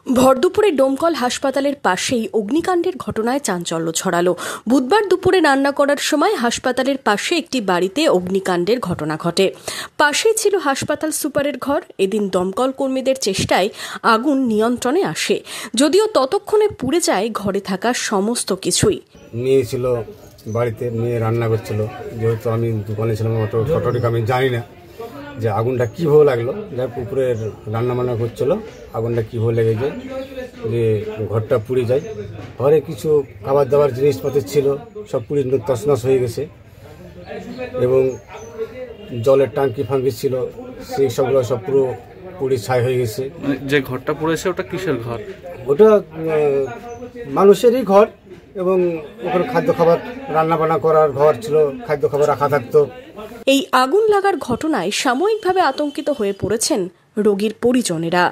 ভরদুপুরে ডোমকল হাসপাতালের পাশেই অগ্নিকাণ্ডের ঘটনায় চাঞ্চল্য ছড়ালো। বুধবার দুপুরে রান্না করার সময় হাসপাতালের পাশে একটি বাড়িতে অগ্নিকাণ্ডের ঘটনা ঘটে। পাশেই ছিল হাসপাতাল সুপারের ঘর। এদিন দমকল কর্মীদের চেষ্টায় আগুন নিয়ন্ত্রণে আসে, যদিও ততক্ষণে পুড়ে যায় ঘরে থাকা সমস্ত কিছুই। মেয়ে ছিল বাড়িতে, মেয়ে রান্না করছিল। যেহেতু আমি দোকানে ছিলাম, অত সঠিক আমি জানি না যে আগুনটা কীভাবে লাগলো। যাই উপরে রান্না বান্না করছিল, আগুনটা কীভাবে লেগে যায় যে ঘরটা পুড়ে যায়। ঘরে কিছু খাবার দাবার জিনিসপত্র ছিল, সব পুড়ে তছনছ হয়ে গেছে এবং জলের টাঙ্কি ফাঙ্কি ছিল, সেই সবগুলো সব পুরো পুড়ে ছাই হয়ে গেছে। যে ঘরটা পড়েছে ওটা কিসের ঘর? ওটা মানুষেরই ঘর এবং ওখানে খাদ্য খাবার রান্না বান্না করার ঘর ছিল, খাদ্য খাবার রাখা থাকতো। এই আগুন লাগার ঘটনায় সাময়িকভাবে আতঙ্কিত হয়ে পড়েছেন রোগীর পরিজনেরা।